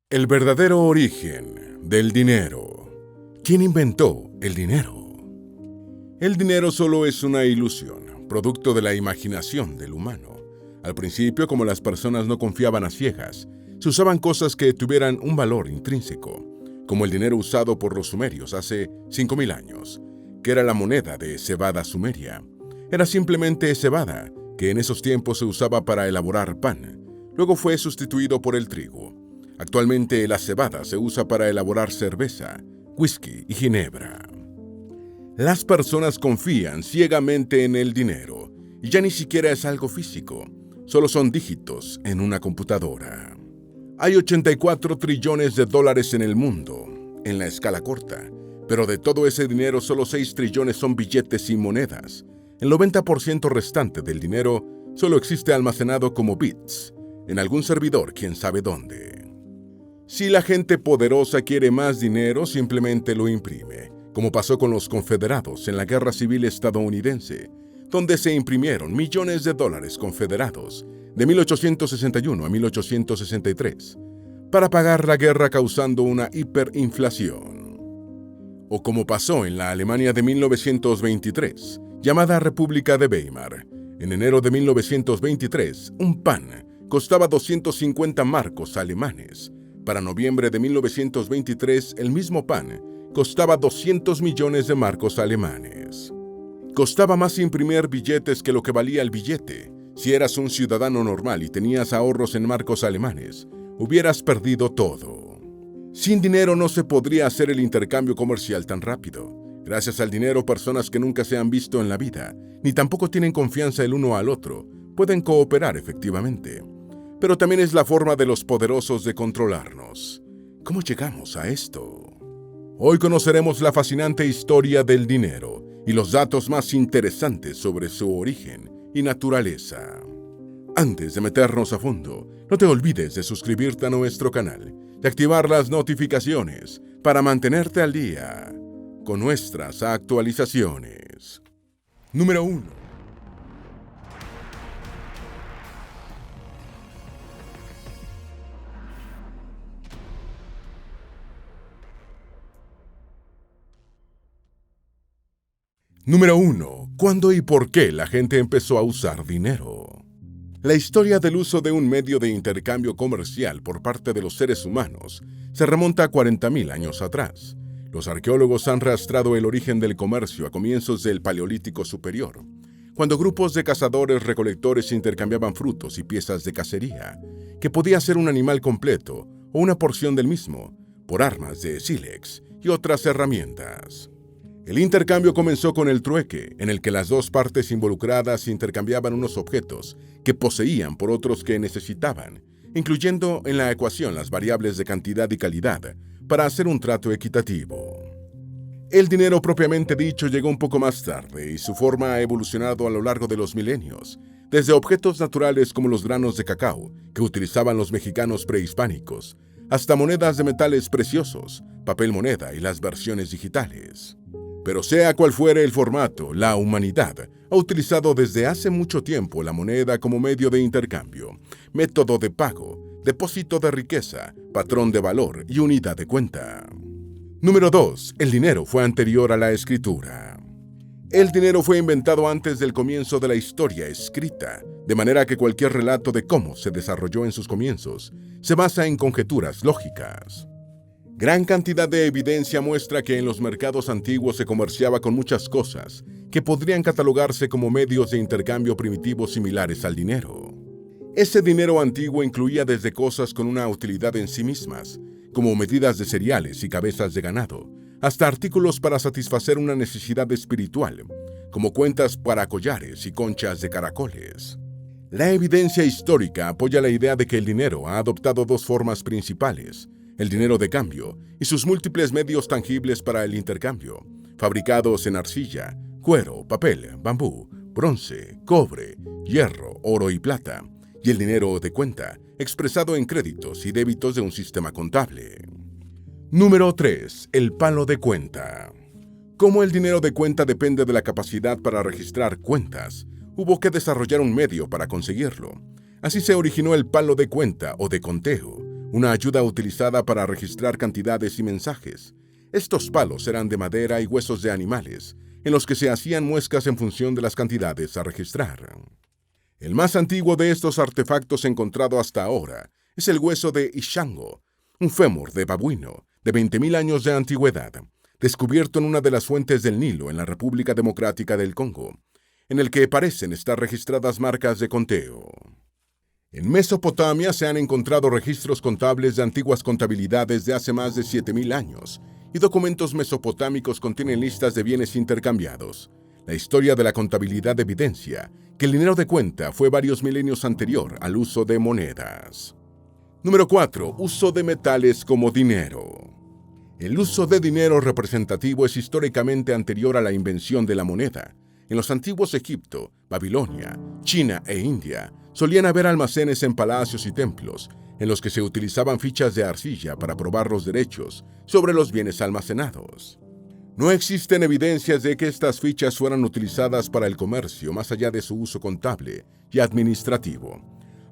El verdadero origen del dinero. ¿Quién inventó el dinero? El dinero solo es una ilusión, producto de la imaginación del humano. Al principio, como las personas no confiaban a ciegas, se usaban cosas que tuvieran un valor intrínseco, como el dinero usado por los sumerios hace 5000 años, que era la moneda de cebada sumeria. Era simplemente cebada, que en esos tiempos se usaba para elaborar pan. Luego fue sustituido por el trigo. Actualmente la cebada se usa para elaborar cerveza, whisky y ginebra. Las personas confían ciegamente en el dinero y ya ni siquiera es algo físico, solo son dígitos en una computadora. Hay 84 trillones de dólares en el mundo, en la escala corta, pero de todo ese dinero solo 6 trillones son billetes y monedas. El 90% restante del dinero solo existe almacenado como bits, en algún servidor quién sabe dónde. Si la gente poderosa quiere más dinero, simplemente lo imprime, como pasó con los confederados en la Guerra Civil estadounidense, donde se imprimieron millones de dólares confederados de 1861 a 1863 para pagar la guerra causando una hiperinflación. O como pasó en la Alemania de 1923, llamada República de Weimar. En enero de 1923, un pan costaba 250 marcos alemanes. Para noviembre de 1923, el mismo pan costaba 200 millones de marcos alemanes. Costaba más imprimir billetes que lo que valía el billete. Si eras un ciudadano normal y tenías ahorros en marcos alemanes, hubieras perdido todo. Sin dinero no se podría hacer el intercambio comercial tan rápido. Gracias al dinero, personas que nunca se han visto en la vida, ni tampoco tienen confianza el uno al otro, pueden cooperar efectivamente. Pero también es la forma de los poderosos de controlarnos. ¿Cómo llegamos a esto? Hoy conoceremos la fascinante historia del dinero y los datos más interesantes sobre su origen y naturaleza. Antes de meternos a fondo, no te olvides de suscribirte a nuestro canal y activar las notificaciones para mantenerte al día con nuestras actualizaciones. Número 1. Número 1. ¿Cuándo y por qué la gente empezó a usar dinero? La historia del uso de un medio de intercambio comercial por parte de los seres humanos se remonta a 40.000 años atrás. Los arqueólogos han rastreado el origen del comercio a comienzos del Paleolítico Superior, cuando grupos de cazadores-recolectores intercambiaban frutos y piezas de cacería, que podía ser un animal completo o una porción del mismo, por armas de sílex y otras herramientas. El intercambio comenzó con el trueque, en el que las dos partes involucradas intercambiaban unos objetos que poseían por otros que necesitaban, incluyendo en la ecuación las variables de cantidad y calidad, para hacer un trato equitativo. El dinero propiamente dicho llegó un poco más tarde y su forma ha evolucionado a lo largo de los milenios, desde objetos naturales como los granos de cacao que utilizaban los mexicanos prehispánicos, hasta monedas de metales preciosos, papel moneda y las versiones digitales. Pero sea cual fuere el formato, la humanidad ha utilizado desde hace mucho tiempo la moneda como medio de intercambio, método de pago, depósito de riqueza, patrón de valor y unidad de cuenta. Número 2. El dinero fue anterior a la escritura. El dinero fue inventado antes del comienzo de la historia escrita, de manera que cualquier relato de cómo se desarrolló en sus comienzos se basa en conjeturas lógicas. Gran cantidad de evidencia muestra que en los mercados antiguos se comerciaba con muchas cosas que podrían catalogarse como medios de intercambio primitivos similares al dinero. Ese dinero antiguo incluía desde cosas con una utilidad en sí mismas, como medidas de cereales y cabezas de ganado, hasta artículos para satisfacer una necesidad espiritual, como cuentas para collares y conchas de caracoles. La evidencia histórica apoya la idea de que el dinero ha adoptado dos formas principales: el dinero de cambio y sus múltiples medios tangibles para el intercambio, fabricados en arcilla, cuero, papel, bambú, bronce, cobre, hierro, oro y plata, y el dinero de cuenta, expresado en créditos y débitos de un sistema contable. Número 3. El palo de cuenta. Como el dinero de cuenta depende de la capacidad para registrar cuentas, hubo que desarrollar un medio para conseguirlo. Así se originó el palo de cuenta o de conteo, una ayuda utilizada para registrar cantidades y mensajes. Estos palos eran de madera y huesos de animales, en los que se hacían muescas en función de las cantidades a registrar. El más antiguo de estos artefactos encontrado hasta ahora es el hueso de Ishango, un fémur de babuino de 20.000 años de antigüedad, descubierto en una de las fuentes del Nilo en la República Democrática del Congo, en el que parecen estar registradas marcas de conteo. En Mesopotamia se han encontrado registros contables de antiguas contabilidades de hace más de 7.000 años, y documentos mesopotámicos contienen listas de bienes intercambiados. La historia de la contabilidad evidencia que el dinero de cuenta fue varios milenios anterior al uso de monedas. Número 4. Uso de metales como dinero. El uso de dinero representativo es históricamente anterior a la invención de la moneda. En los antiguos Egipto, Babilonia, China e India, solían haber almacenes en palacios y templos, en los que se utilizaban fichas de arcilla para probar los derechos sobre los bienes almacenados. No existen evidencias de que estas fichas fueran utilizadas para el comercio más allá de su uso contable y administrativo.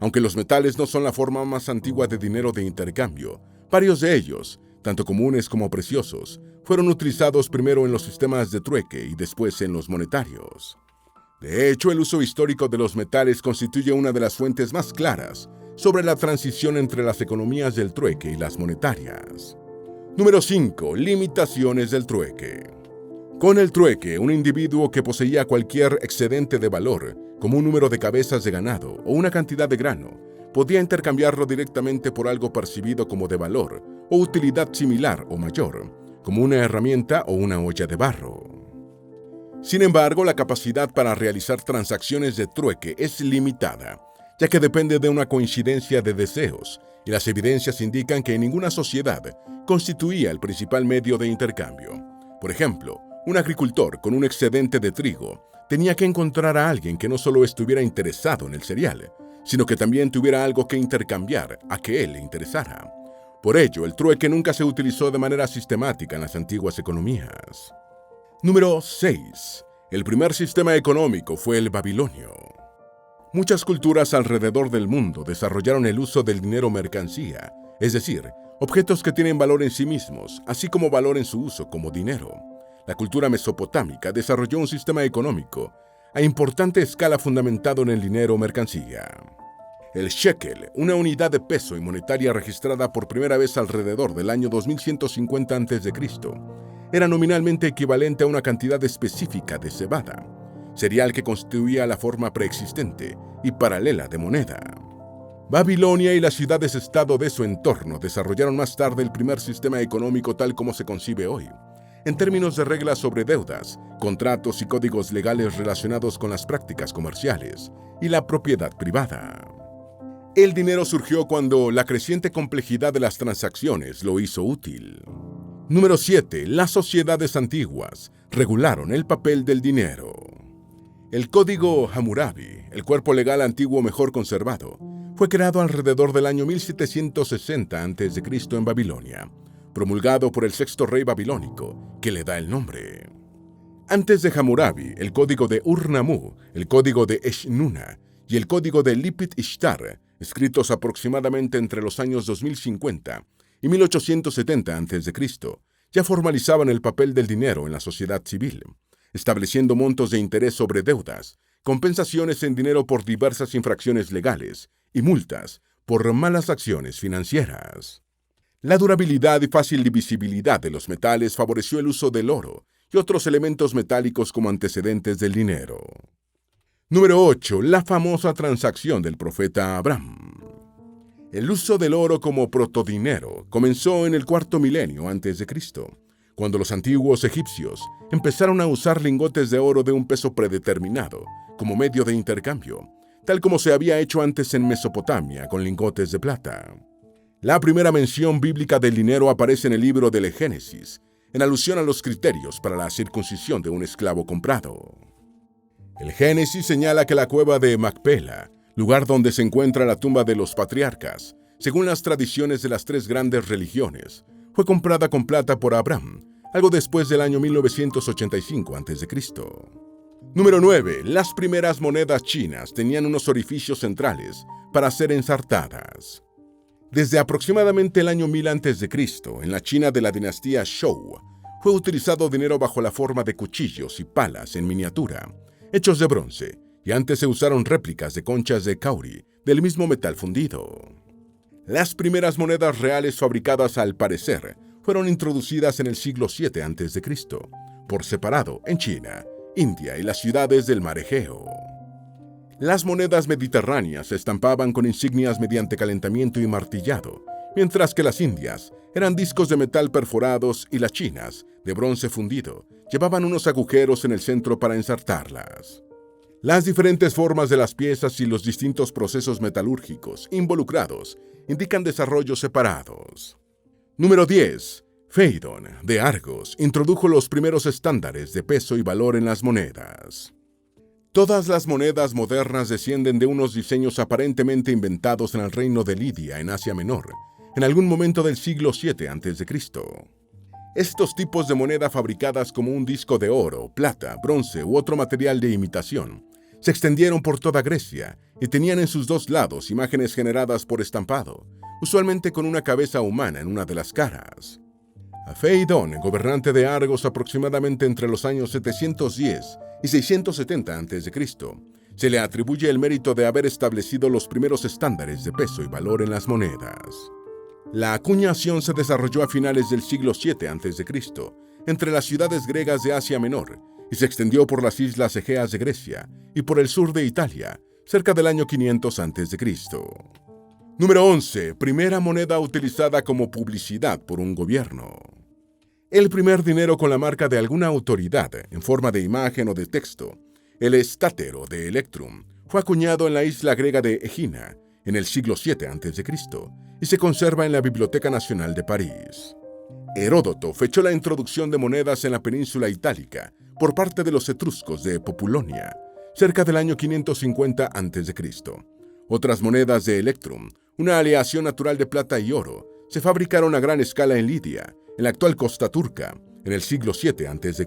Aunque los metales no son la forma más antigua de dinero de intercambio, varios de ellos, tanto comunes como preciosos, fueron utilizados primero en los sistemas de trueque y después en los monetarios. De hecho, el uso histórico de los metales constituye una de las fuentes más claras sobre la transición entre las economías del trueque y las monetarias. Número 5. Limitaciones del trueque. Con el trueque, un individuo que poseía cualquier excedente de valor, como un número de cabezas de ganado o una cantidad de grano, podía intercambiarlo directamente por algo percibido como de valor o utilidad similar o mayor, como una herramienta o una olla de barro. Sin embargo, la capacidad para realizar transacciones de trueque es limitada, ya que depende de una coincidencia de deseos, y las evidencias indican que ninguna sociedad constituía el principal medio de intercambio. Por ejemplo, un agricultor con un excedente de trigo tenía que encontrar a alguien que no solo estuviera interesado en el cereal, sino que también tuviera algo que intercambiar a que él le interesara. Por ello, el trueque nunca se utilizó de manera sistemática en las antiguas economías. Número 6. El primer sistema económico fue el babilonio. Muchas culturas alrededor del mundo desarrollaron el uso del dinero mercancía, es decir, objetos que tienen valor en sí mismos, así como valor en su uso como dinero. La cultura mesopotámica desarrolló un sistema económico a importante escala fundamentado en el dinero mercancía. El shekel, una unidad de peso y monetaria registrada por primera vez alrededor del año 2150 a.C., era nominalmente equivalente a una cantidad específica de cebada, cereal que constituía la forma preexistente y paralela de moneda. Babilonia y las ciudades-estado de su entorno desarrollaron más tarde el primer sistema económico tal como se concibe hoy, en términos de reglas sobre deudas, contratos y códigos legales relacionados con las prácticas comerciales y la propiedad privada. El dinero surgió cuando la creciente complejidad de las transacciones lo hizo útil. Número 7. Las sociedades antiguas regularon el papel del dinero. El Código Hammurabi, el cuerpo legal antiguo mejor conservado, fue creado alrededor del año 1760 a.C. en Babilonia, promulgado por el sexto rey babilónico, que le da el nombre. Antes de Hammurabi, el Código de Ur-Nammu, el Código de Eshnuna y el Código de Lipit Ishtar, escritos aproximadamente entre los años 2050 y 1870 a.C., ya formalizaban el papel del dinero en la sociedad civil, estableciendo montos de interés sobre deudas, compensaciones en dinero por diversas infracciones legales y multas por malas acciones financieras. La durabilidad y fácil divisibilidad de los metales favoreció el uso del oro y otros elementos metálicos como antecedentes del dinero. Número 8. La famosa transacción del profeta Abraham. El uso del oro como protodinero comenzó en el cuarto milenio antes de Cristo, cuando los antiguos egipcios empezaron a usar lingotes de oro de un peso predeterminado como medio de intercambio, tal como se había hecho antes en Mesopotamia con lingotes de plata. La primera mención bíblica del dinero aparece en el libro del Génesis, en alusión a los criterios para la circuncisión de un esclavo comprado. El Génesis señala que la cueva de Macpela, lugar donde se encuentra la tumba de los patriarcas, según las tradiciones de las tres grandes religiones, fue comprada con plata por Abraham, algo después del año 1985 a.C. Número 9. Las primeras monedas chinas tenían unos orificios centrales para ser ensartadas. Desde aproximadamente el año 1000 a.C., en la China de la dinastía Zhou, fue utilizado dinero bajo la forma de cuchillos y palas en miniatura, hechos de bronce, y antes se usaron réplicas de conchas de kauri del mismo metal fundido. Las primeras monedas reales fabricadas, al parecer, fueron introducidas en el siglo VII a.C., por separado en China, India y las ciudades del mar Egeo. Las monedas mediterráneas se estampaban con insignias mediante calentamiento y martillado, mientras que las indias eran discos de metal perforados y las chinas, de bronce fundido, llevaban unos agujeros en el centro para ensartarlas. Las diferentes formas de las piezas y los distintos procesos metalúrgicos involucrados indican desarrollos separados. Número 10. Phaidon, de Argos, introdujo los primeros estándares de peso y valor en las monedas. Todas las monedas modernas descienden de unos diseños aparentemente inventados en el reino de Lidia, en Asia Menor, en algún momento del siglo VII a.C. Estos tipos de moneda, fabricadas como un disco de oro, plata, bronce u otro material de imitación, se extendieron por toda Grecia y tenían en sus dos lados imágenes generadas por estampado, usualmente con una cabeza humana en una de las caras. A Phaidon, gobernante de Argos aproximadamente entre los años 710 y 670 a.C., se le atribuye el mérito de haber establecido los primeros estándares de peso y valor en las monedas. La acuñación se desarrolló a finales del siglo VII a.C., entre las ciudades griegas de Asia Menor, y se extendió por las islas Egeas de Grecia y por el sur de Italia, cerca del año 500 a.C. Número 11. Primera moneda utilizada como publicidad por un gobierno. El primer dinero con la marca de alguna autoridad, en forma de imagen o de texto, el estátero de Electrum, fue acuñado en la isla griega de Egina, en el siglo VII a.C., y se conserva en la Biblioteca Nacional de París. Heródoto fechó la introducción de monedas en la península itálica por parte de los etruscos de Populonia, cerca del año 550 a.C. Otras monedas de Electrum, una aleación natural de plata y oro, se fabricaron a gran escala en Lidia, en la actual Costa Turca, en el siglo VII a.C.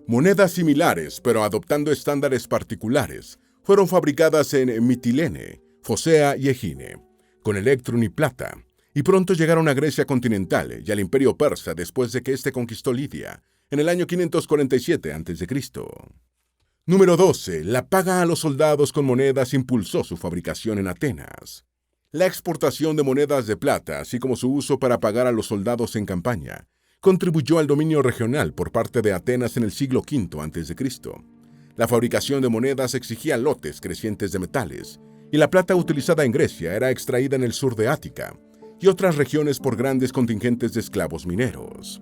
Monedas similares, pero adoptando estándares particulares, fueron fabricadas en Mitilene, Focea y Egine, con electrum y plata, y pronto llegaron a Grecia continental y al Imperio Persa después de que éste conquistó Lidia, en el año 547 a.C. Número 12. La paga a los soldados con monedas impulsó su fabricación en Atenas. La exportación de monedas de plata, así como su uso para pagar a los soldados en campaña, contribuyó al dominio regional por parte de Atenas en el siglo V a.C. La fabricación de monedas exigía lotes crecientes de metales, y la plata utilizada en Grecia era extraída en el sur de Ática y otras regiones por grandes contingentes de esclavos mineros.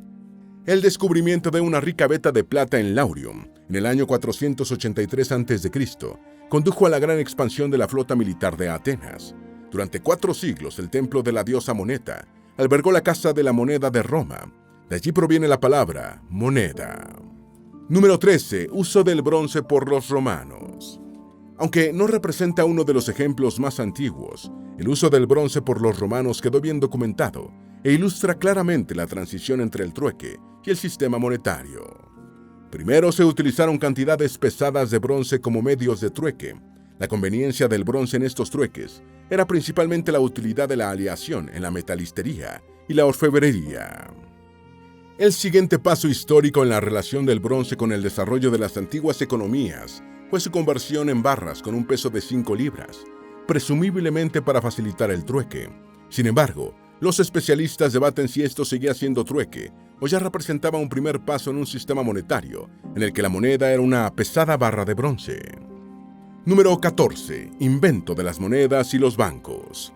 El descubrimiento de una rica veta de plata en Laurium, en el año 483 a.C., condujo a la gran expansión de la flota militar de Atenas. Durante 4 siglos, el templo de la diosa Moneta albergó la Casa de la Moneda de Roma. De allí proviene la palabra moneda. Número 13. Uso del bronce por los romanos. Aunque no representa uno de los ejemplos más antiguos, el uso del bronce por los romanos quedó bien documentado e ilustra claramente la transición entre el trueque y el sistema monetario. Primero se utilizaron cantidades pesadas de bronce como medios de trueque. La conveniencia del bronce en estos trueques era principalmente la utilidad de la aleación en la metalistería y la orfebrería. El siguiente paso histórico en la relación del bronce con el desarrollo de las antiguas economías fue su conversión en barras con un peso de 5 libras, presumiblemente para facilitar el trueque. Sin embargo, los especialistas debaten si esto seguía siendo trueque o ya representaba un primer paso en un sistema monetario en el que la moneda era una pesada barra de bronce. Número 14. Invento de las monedas y los bancos.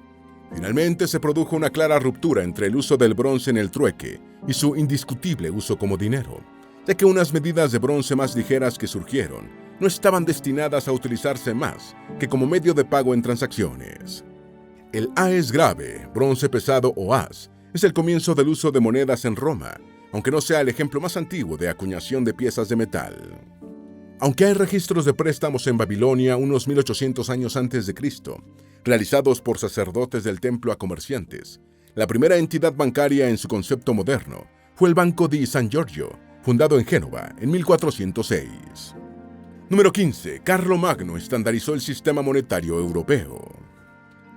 Finalmente se produjo una clara ruptura entre el uso del bronce en el trueque y su indiscutible uso como dinero, ya que unas medidas de bronce más ligeras que surgieron no estaban destinadas a utilizarse más que como medio de pago en transacciones. El as grave, bronce pesado o as, es el comienzo del uso de monedas en Roma, aunque no sea el ejemplo más antiguo de acuñación de piezas de metal. Aunque hay registros de préstamos en Babilonia unos 1800 años antes de Cristo, realizados por sacerdotes del templo a comerciantes, la primera entidad bancaria en su concepto moderno fue el Banco di San Giorgio, fundado en Génova en 1406. Número 15. Carlomagno estandarizó el sistema monetario europeo.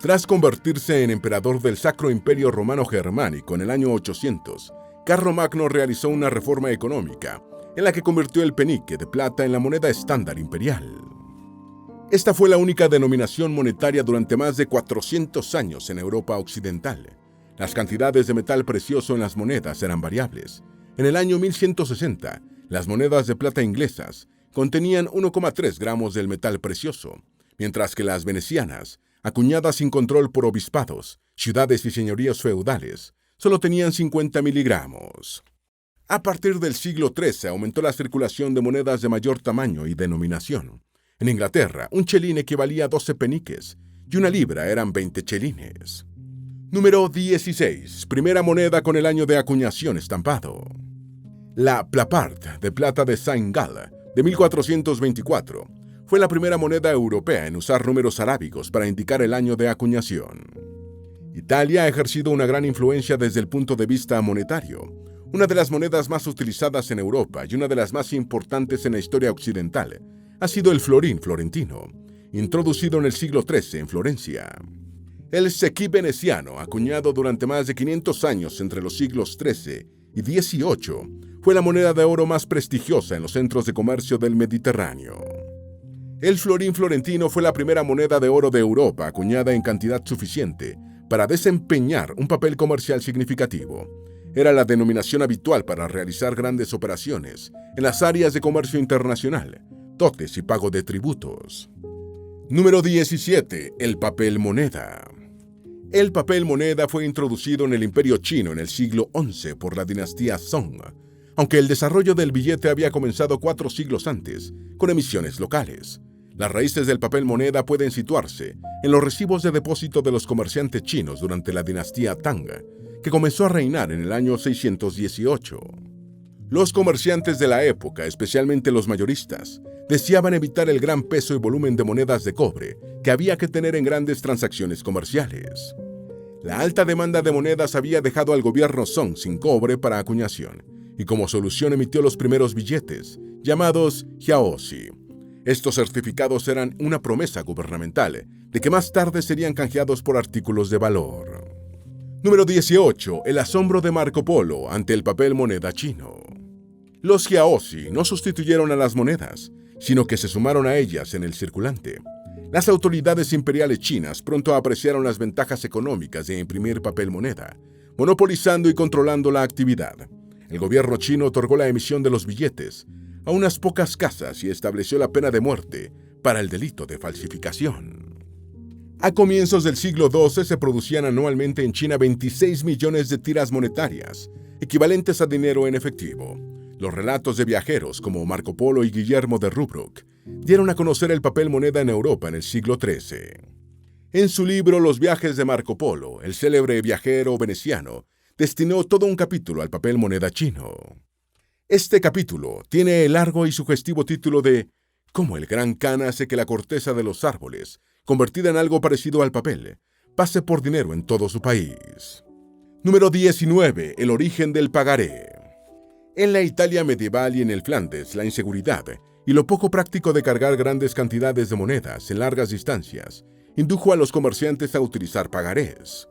Tras convertirse en emperador del Sacro Imperio Romano Germánico en el año 800, Carlomagno realizó una reforma económica en la que convirtió el penique de plata en la moneda estándar imperial. Esta fue la única denominación monetaria durante más de 400 años en Europa occidental. Las cantidades de metal precioso en las monedas eran variables. En el año 1160, las monedas de plata inglesas contenían 1,3 gramos del metal precioso, mientras que las venecianas, acuñadas sin control por obispados, ciudades y señoríos feudales, solo tenían 50 miligramos. A partir del siglo XIII aumentó la circulación de monedas de mayor tamaño y denominación. En Inglaterra, un chelín equivalía a 12 peniques y una libra eran 20 chelines. Número 16. Primera moneda con el año de acuñación estampado. La plapart de plata de Saint-Gall de 1424 fue la primera moneda europea en usar números arábigos para indicar el año de acuñación. Italia ha ejercido una gran influencia desde el punto de vista monetario. Una de las monedas más utilizadas en Europa y una de las más importantes en la historia occidental ha sido el florín florentino, introducido en el siglo XIII en Florencia. El sequí veneciano, acuñado durante más de 500 años entre los siglos XIII y XVIII, fue la moneda de oro más prestigiosa en los centros de comercio del Mediterráneo. El florín florentino fue la primera moneda de oro de Europa acuñada en cantidad suficiente para desempeñar un papel comercial significativo. Era la denominación habitual para realizar grandes operaciones en las áreas de comercio internacional, dotes y pago de tributos. Número 17. El papel moneda. El papel moneda fue introducido en el Imperio Chino en el siglo XI por la dinastía Song, aunque el desarrollo del billete había comenzado 4 siglos antes, con emisiones locales. Las raíces del papel moneda pueden situarse en los recibos de depósito de los comerciantes chinos durante la dinastía Tang, que comenzó a reinar en el año 618. Los comerciantes de la época, especialmente los mayoristas, deseaban evitar el gran peso y volumen de monedas de cobre que había que tener en grandes transacciones comerciales. La alta demanda de monedas había dejado al gobierno Song sin cobre para acuñación, y como solución emitió los primeros billetes, llamados jiaozi. Estos certificados eran una promesa gubernamental de que más tarde serían canjeados por artículos de valor. Número 18. El asombro de Marco Polo ante el papel moneda chino. Los jiaozi no sustituyeron a las monedas, sino que se sumaron a ellas en el circulante. Las autoridades imperiales chinas pronto apreciaron las ventajas económicas de imprimir papel moneda, monopolizando y controlando la actividad. El gobierno chino otorgó la emisión de los billetes a unas pocas casas y estableció la pena de muerte para el delito de falsificación. A comienzos del siglo XII se producían anualmente en China 26 millones de tiras monetarias, equivalentes a dinero en efectivo. Los relatos de viajeros como Marco Polo y Guillermo de Rubruck dieron a conocer el papel moneda en Europa en el siglo XIII. En su libro Los viajes de Marco Polo, el célebre viajero veneciano destinó todo un capítulo al papel moneda chino. Este capítulo tiene el largo y sugestivo título de «Cómo el gran Khan hace que la corteza de los árboles, convertida en algo parecido al papel, pase por dinero en todo su país». Número 19. El origen del pagaré. En la Italia medieval y en el Flandes, la inseguridad y lo poco práctico de cargar grandes cantidades de monedas en largas distancias indujo a los comerciantes a utilizar pagarés.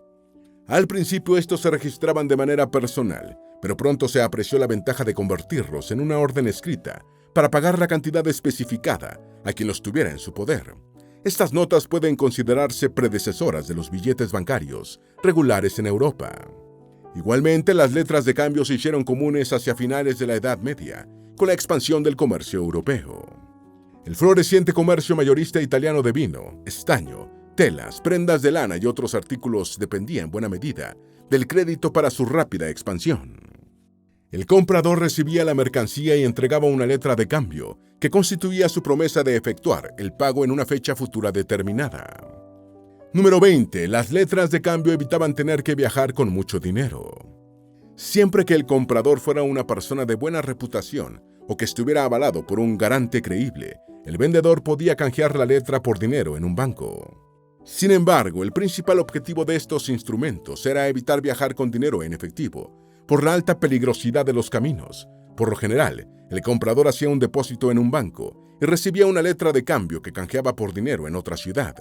Al principio estos se registraban de manera personal, pero pronto se apreció la ventaja de convertirlos en una orden escrita para pagar la cantidad especificada a quien los tuviera en su poder. Estas notas pueden considerarse predecesoras de los billetes bancarios regulares en Europa. Igualmente, las letras de cambio se hicieron comunes hacia finales de la Edad Media, con la expansión del comercio europeo. El floreciente comercio mayorista italiano de vino, estaño, telas, prendas de lana y otros artículos dependía en buena medida del crédito para su rápida expansión. El comprador recibía la mercancía y entregaba una letra de cambio que constituía su promesa de efectuar el pago en una fecha futura determinada. Número 20. Las letras de cambio evitaban tener que viajar con mucho dinero. Siempre que el comprador fuera una persona de buena reputación o que estuviera avalado por un garante creíble, el vendedor podía canjear la letra por dinero en un banco. Sin embargo, el principal objetivo de estos instrumentos era evitar viajar con dinero en efectivo, por la alta peligrosidad de los caminos. Por lo general, el comprador hacía un depósito en un banco y recibía una letra de cambio que canjeaba por dinero en otra ciudad.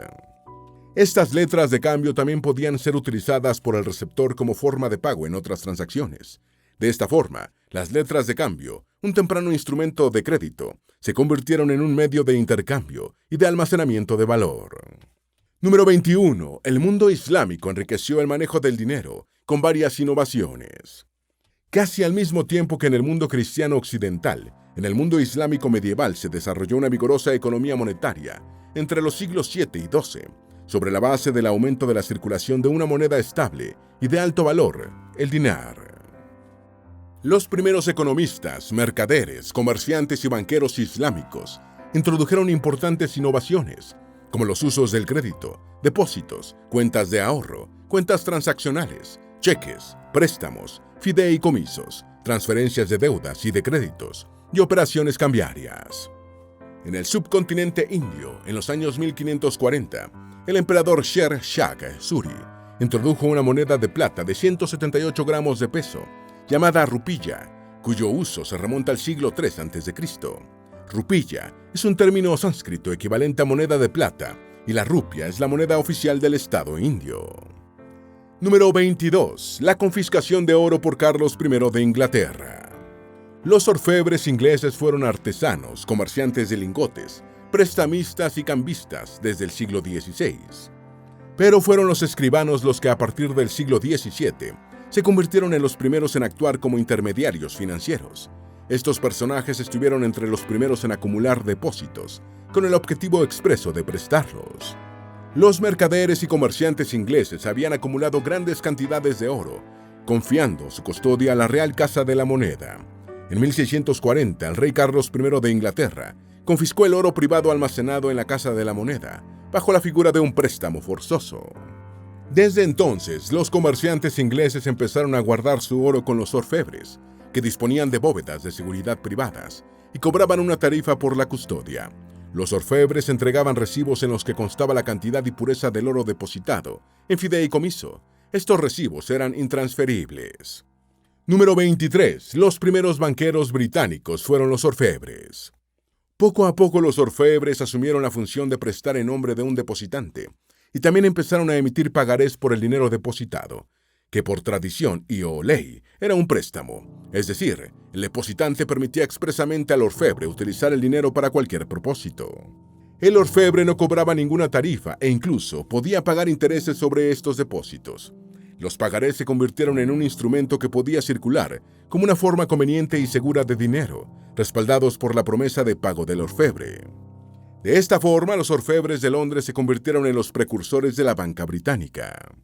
Estas letras de cambio también podían ser utilizadas por el receptor como forma de pago en otras transacciones. De esta forma, las letras de cambio, un temprano instrumento de crédito, se convirtieron en un medio de intercambio y de almacenamiento de valor. Número 21. El mundo islámico enriqueció el manejo del dinero con varias innovaciones. Casi al mismo tiempo que en el mundo cristiano occidental, en el mundo islámico medieval se desarrolló una vigorosa economía monetaria entre los siglos 7 y 12, sobre la base del aumento de la circulación de una moneda estable y de alto valor, el dinar. Los primeros economistas, mercaderes, comerciantes y banqueros islámicos introdujeron importantes innovaciones, como los usos del crédito, depósitos, cuentas de ahorro, cuentas transaccionales, cheques, préstamos, fideicomisos, transferencias de deudas y de créditos, y operaciones cambiarias. En el subcontinente indio, en los años 1540, el emperador Sher Shah Suri introdujo una moneda de plata de 178 gramos de peso, llamada rupilla, cuyo uso se remonta al siglo III a.C. Rupilla es un término sánscrito equivalente a moneda de plata, y la rupia es la moneda oficial del Estado indio. Número 22. La confiscación de oro por Carlos I de Inglaterra. Los orfebres ingleses fueron artesanos, comerciantes de lingotes, prestamistas y cambistas desde el siglo XVI. Pero fueron los escribanos los que a partir del siglo XVII se convirtieron en los primeros en actuar como intermediarios financieros. Estos personajes estuvieron entre los primeros en acumular depósitos, con el objetivo expreso de prestarlos. Los mercaderes y comerciantes ingleses habían acumulado grandes cantidades de oro, confiando su custodia a la Real Casa de la Moneda. En 1640, el rey Carlos I de Inglaterra confiscó el oro privado almacenado en la Casa de la Moneda, bajo la figura de un préstamo forzoso. Desde entonces, los comerciantes ingleses empezaron a guardar su oro con los orfebres, que disponían de bóvedas de seguridad privadas y cobraban una tarifa por la custodia. Los orfebres entregaban recibos en los que constaba la cantidad y pureza del oro depositado en fideicomiso. Estos recibos eran intransferibles. Número 23. Los primeros banqueros británicos fueron los orfebres. Poco a poco los orfebres asumieron la función de prestar en nombre de un depositante y también empezaron a emitir pagarés por el dinero depositado, que por tradición y o ley era un préstamo. Es decir, el depositante permitía expresamente al orfebre utilizar el dinero para cualquier propósito. El orfebre no cobraba ninguna tarifa e incluso podía pagar intereses sobre estos depósitos. Los pagarés se convirtieron en un instrumento que podía circular como una forma conveniente y segura de dinero, respaldados por la promesa de pago del orfebre. De esta forma, los orfebres de Londres se convirtieron en los precursores de la banca británica.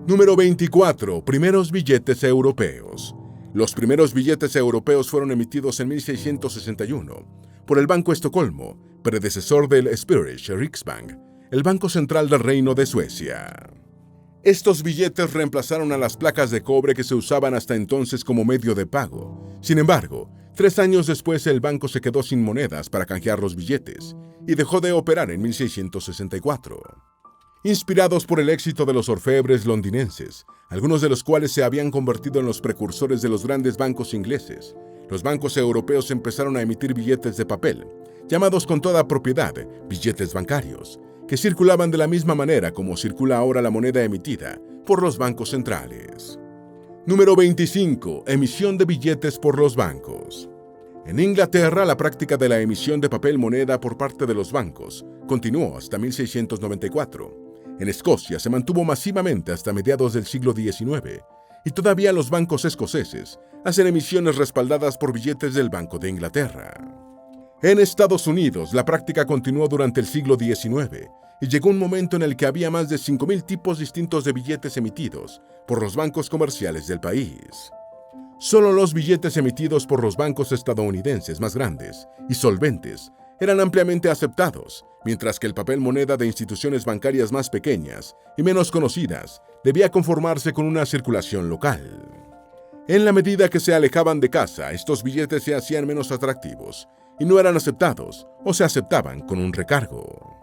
Número 24. Primeros billetes europeos. Los primeros billetes europeos fueron emitidos en 1661 por el Banco Estocolmo, predecesor del Swedish Riksbank, el Banco Central del Reino de Suecia. Estos billetes reemplazaron a las placas de cobre que se usaban hasta entonces como medio de pago. Sin embargo, 3 años después el banco se quedó sin monedas para canjear los billetes y dejó de operar en 1664. Inspirados por el éxito de los orfebres londinenses, algunos de los cuales se habían convertido en los precursores de los grandes bancos ingleses, los bancos europeos empezaron a emitir billetes de papel, llamados con toda propiedad billetes bancarios, que circulaban de la misma manera como circula ahora la moneda emitida por los bancos centrales. Número 25. Emisión de billetes por los bancos. En Inglaterra, la práctica de la emisión de papel moneda por parte de los bancos continuó hasta 1694. En Escocia se mantuvo masivamente hasta mediados del siglo XIX, y todavía los bancos escoceses hacen emisiones respaldadas por billetes del Banco de Inglaterra. En Estados Unidos, la práctica continuó durante el siglo XIX, y llegó un momento en el que había más de 5.000 tipos distintos de billetes emitidos por los bancos comerciales del país. Solo los billetes emitidos por los bancos estadounidenses más grandes y solventes eran ampliamente aceptados, mientras que el papel moneda de instituciones bancarias más pequeñas y menos conocidas debía conformarse con una circulación local. En la medida que se alejaban de casa, estos billetes se hacían menos atractivos y no eran aceptados o se aceptaban con un recargo.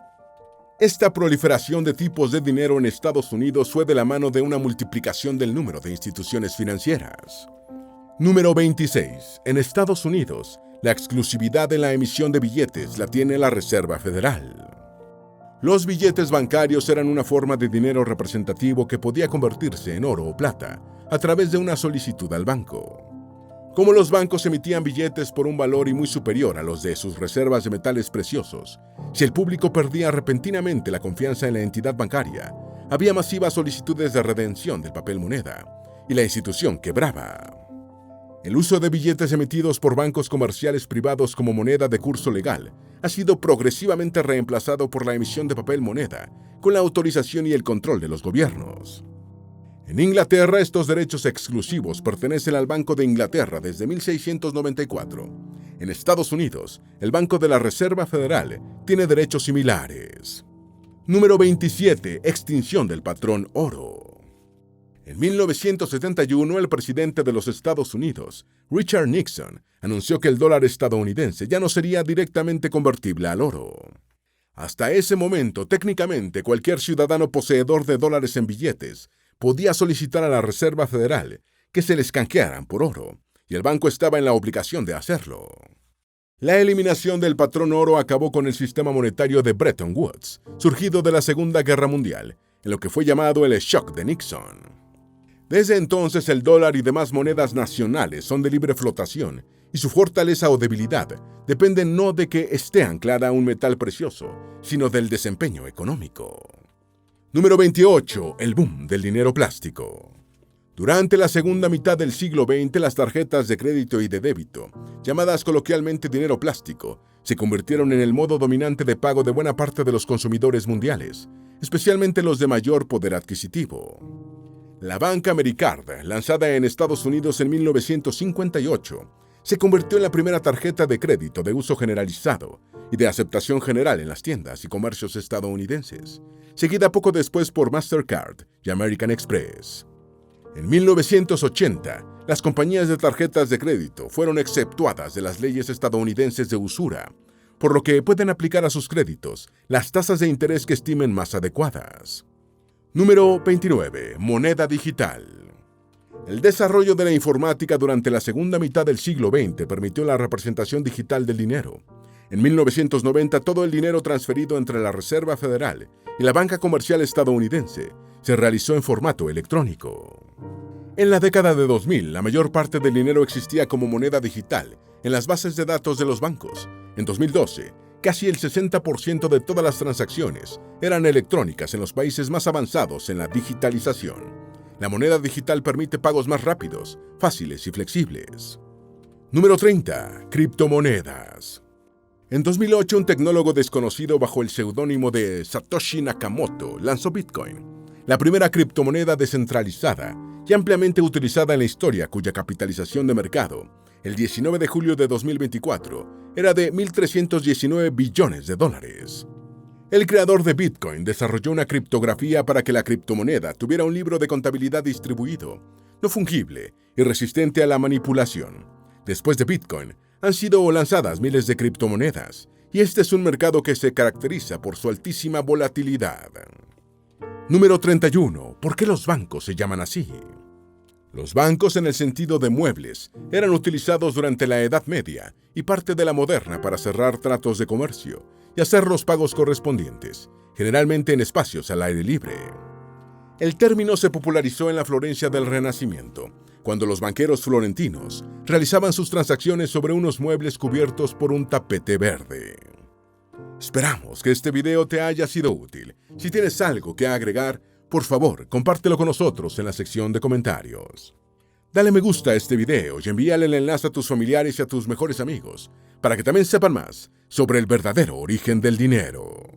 Esta proliferación de tipos de dinero en Estados Unidos fue de la mano de una multiplicación del número de instituciones financieras. Número 26. En Estados Unidos, la exclusividad de la emisión de billetes la tiene la Reserva Federal. Los billetes bancarios eran una forma de dinero representativo que podía convertirse en oro o plata a través de una solicitud al banco. Como los bancos emitían billetes por un valor y muy superior a los de sus reservas de metales preciosos, si el público perdía repentinamente la confianza en la entidad bancaria, había masivas solicitudes de redención del papel moneda y la institución quebraba. El uso de billetes emitidos por bancos comerciales privados como moneda de curso legal ha sido progresivamente reemplazado por la emisión de papel moneda con la autorización y el control de los gobiernos. En Inglaterra, estos derechos exclusivos pertenecen al Banco de Inglaterra desde 1694. En Estados Unidos, el Banco de la Reserva Federal tiene derechos similares. Número 27. Extinción del patrón oro. En 1971, el presidente de los Estados Unidos, Richard Nixon, anunció que el dólar estadounidense ya no sería directamente convertible al oro. Hasta ese momento, técnicamente, cualquier ciudadano poseedor de dólares en billetes podía solicitar a la Reserva Federal que se les canjearan por oro, y el banco estaba en la obligación de hacerlo. La eliminación del patrón oro acabó con el sistema monetario de Bretton Woods, surgido de la Segunda Guerra Mundial, en lo que fue llamado el shock de Nixon. Desde entonces, el dólar y demás monedas nacionales son de libre flotación, y su fortaleza o debilidad depende no de que esté anclada a un metal precioso, sino del desempeño económico. Número 28. El boom del dinero plástico. Durante la segunda mitad del siglo XX, las tarjetas de crédito y de débito, llamadas coloquialmente dinero plástico, se convirtieron en el modo dominante de pago de buena parte de los consumidores mundiales, especialmente los de mayor poder adquisitivo. La banca Americard, lanzada en Estados Unidos en 1958, se convirtió en la primera tarjeta de crédito de uso generalizado y de aceptación general en las tiendas y comercios estadounidenses, seguida poco después por Mastercard y American Express. En 1980, las compañías de tarjetas de crédito fueron exceptuadas de las leyes estadounidenses de usura, por lo que pueden aplicar a sus créditos las tasas de interés que estimen más adecuadas. Número 29. Moneda digital. El desarrollo de la informática durante la segunda mitad del siglo XX permitió la representación digital del dinero. En 1990, todo el dinero transferido entre la Reserva Federal y la banca comercial estadounidense se realizó en formato electrónico. En la década de 2000, la mayor parte del dinero existía como moneda digital en las bases de datos de los bancos. En 2012, casi el 60% de todas las transacciones eran electrónicas en los países más avanzados en la digitalización. La moneda digital permite pagos más rápidos, fáciles y flexibles. Número 30. Criptomonedas. En 2008, un tecnólogo desconocido bajo el seudónimo de Satoshi Nakamoto lanzó Bitcoin, la primera criptomoneda descentralizada y ampliamente utilizada en la historia, cuya capitalización de mercado, el 19 de julio de 2024, era de $1.319 billones. El creador de Bitcoin desarrolló una criptografía para que la criptomoneda tuviera un libro de contabilidad distribuido, no fungible y resistente a la manipulación. Después de Bitcoin, han sido lanzadas miles de criptomonedas, y este es un mercado que se caracteriza por su altísima volatilidad. Número 31. ¿Por qué los bancos se llaman así? Los bancos, en el sentido de muebles, eran utilizados durante la Edad Media y parte de la moderna para cerrar tratos de comercio y hacer los pagos correspondientes, generalmente en espacios al aire libre. El término se popularizó en la Florencia del Renacimiento, cuando los banqueros florentinos realizaban sus transacciones sobre unos muebles cubiertos por un tapete verde. Esperamos que este video te haya sido útil. Si tienes algo que agregar, por favor, compártelo con nosotros en la sección de comentarios. Dale me gusta a este video y envíale el enlace a tus familiares y a tus mejores amigos, para que también sepan más sobre el verdadero origen del dinero.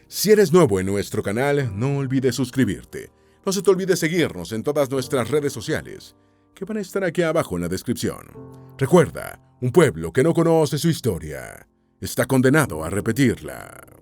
Si eres nuevo en nuestro canal, no olvides suscribirte. No se te olvide seguirnos en todas nuestras redes sociales, que van a estar aquí abajo en la descripción. Recuerda, un pueblo que no conoce su historia está condenado a repetirla.